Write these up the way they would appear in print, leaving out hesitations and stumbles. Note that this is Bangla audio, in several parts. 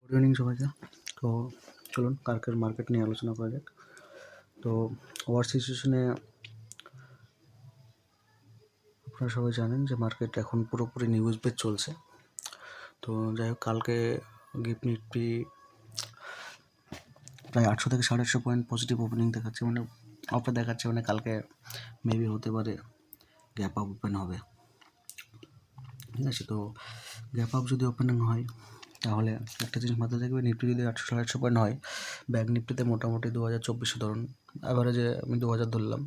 গুড ইভিনিং সবাইকে। তো চলুন কালকের মার্কেট নিয়ে আলোচনা করা যাক। তো ওয়ার সিচুয়েশনে আপনারা সবাই জানেন যে মার্কেট এখন পুরোপুরি নিউজ বেস চলছে। তো যাই হোক, কালকে গিফট নিফটি প্রায় 800 থেকে 850 পয়েন্ট পজিটিভ ওপেনিং দেখাচ্ছে, মানে অফার দেখাচ্ছে, মানে কালকে মেবি হতে পারে গ্যাপ আপ ওপেন হবে। ঠিক আছে, তো গ্যাপ আপ যদি ওপেনিং হয় তাহলে একটা জিনিস মাথায় থাকবে, নিফটি যদি 800 পয়েন্ট হয়, ব্যাঙ্ক নিফটিতে মোটামুটি 2024 ধরুন অ্যাভারেজে আমি 2000 ধরলাম।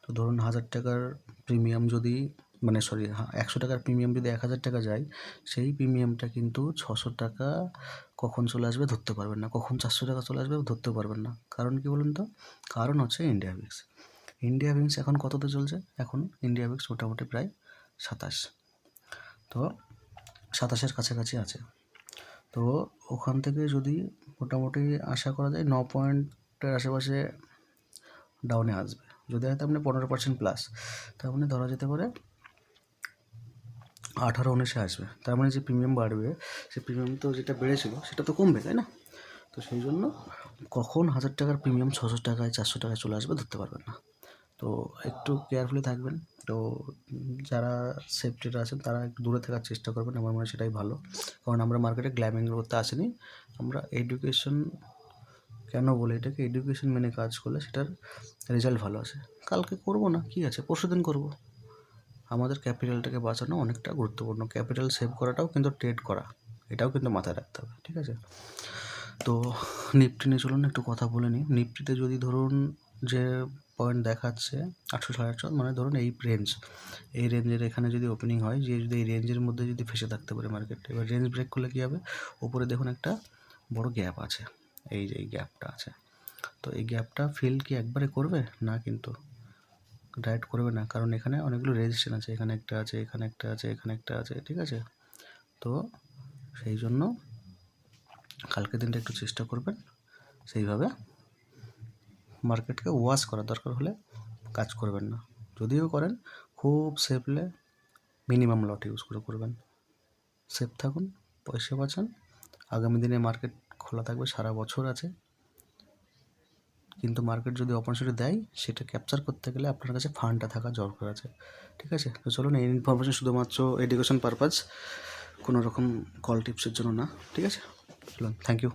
তো ধরুন 1000 টাকার প্রিমিয়াম যদি 100 টাকার প্রিমিয়াম যদি 1000 টাকা যায়, সেই প্রিমিয়ামটা কিন্তু 600 টাকা কখন চলে আসবে ধরতে পারবেন না, কখন 400 টাকা চলে আসবে ধরতে পারবেন না। কারণ কি বলুন তো? কারণ হচ্ছে ইন্ডিয়া ভিক্স এখন কততে চলছে? এখন ইন্ডিয়া ভিক্স মোটামুটি প্রায় 27, তো 27-এর কাছাকাছি আছে। তো ওখান থেকে যদি মোটামুটি আশা করা যায় 9 পয়েন্টের আশেপাশে ডাউনে আসবে। যদি হয় তার মানে 15% প্লাস, তার মানে ধরা যেতে পারে 18-19-এ আসবে। তার মানে যে প্রিমিয়াম বাড়বে, সেই প্রিমিয়াম তো যেটা বেড়েছিল সেটা তো কমবে, তাই না? তো সেই জন্য কখন 1000 টাকার প্রিমিয়াম 600 টাকায় 400 টাকায় চলে আসবে ধরতে পারবেন না। তো একটু কেয়ারফুলি থাকবেন। তো যারা সেফ ট্রেডার আছেন তারা একটু দূরে থাকার চেষ্টা করবেন, আমার মনে হয় সেটাই ভালো। কারণ আমরা মার্কেটে গ্ল্যামিং করতে আসিনি, আমরা এডুকেশন, কেন বলে এটাকে, এডুকেশন মেনে কাজ করলে সেটার রেজাল্ট ভালো আসে। কালকে করবো না, কী আছে, পরশুদিন করবো। আমাদের ক্যাপিটালটাকে বাঁচানো অনেকটা গুরুত্বপূর্ণ। ক্যাপিটাল সেভ করাটাও কিন্তু ট্রেড করা, এটাও কিন্তু মাথায় রাখতে হবে, ঠিক আছে? তো নিফটি নিয়ে চলুন একটু কথা বলে নিই। নিফটিতে যদি ধরুন যে পয়েন্ট দেখাচ্ছে 800-850, মানে ধরুন এই রেঞ্জের এখানে যদি ওপেনিং হয়, যে যদি এই রেঞ্জের মধ্যে যদি ফেসে থাকতে পারে মার্কেট, এবার রেঞ্জ ব্রেক করলে কী হবে? ওপরে দেখুন একটা বড় গ্যাপ আছে, এই যে এই গ্যাপটা আছে। তো এই গ্যাপটা ফিল কি একবারে করবে না, কিন্তু ডাইরেক্ট করবে না, কারণ এখানে অনেকগুলো রেজিস্ট্যান্স আছে, এখানে একটা আছে, এখানে একটা আছে, এখানে একটা আছে, ঠিক আছে? তো সেই জন্য কালকের দিনটা একটু চেষ্টা করবেন সেইভাবে মার্কেটকে ওয়াশ করার, দরকার হলে কাজ করবেন না। যদিও করেন খুব সেফলে মিনিমাম লট ইউজ করে করবেন। সেফ থাকুন, পয়সা বাঁচান। আগামী দিনে মার্কেট খোলা থাকবে, সারা বছর আছে, কিন্তু মার্কেট যদি অপরচুনিটি দেয় সেটা ক্যাপচার করতে গেলে আপনার কাছে ফান্ডটা থাকা দরকার আছে, ঠিক আছে? তো চলুন, এই ইনফরমেশন শুধুমাত্র এডুকেশন পারপাস, কোনো রকম কল টিপসের জন্য না, ঠিক আছে? চলুন, থ্যাংক ইউ।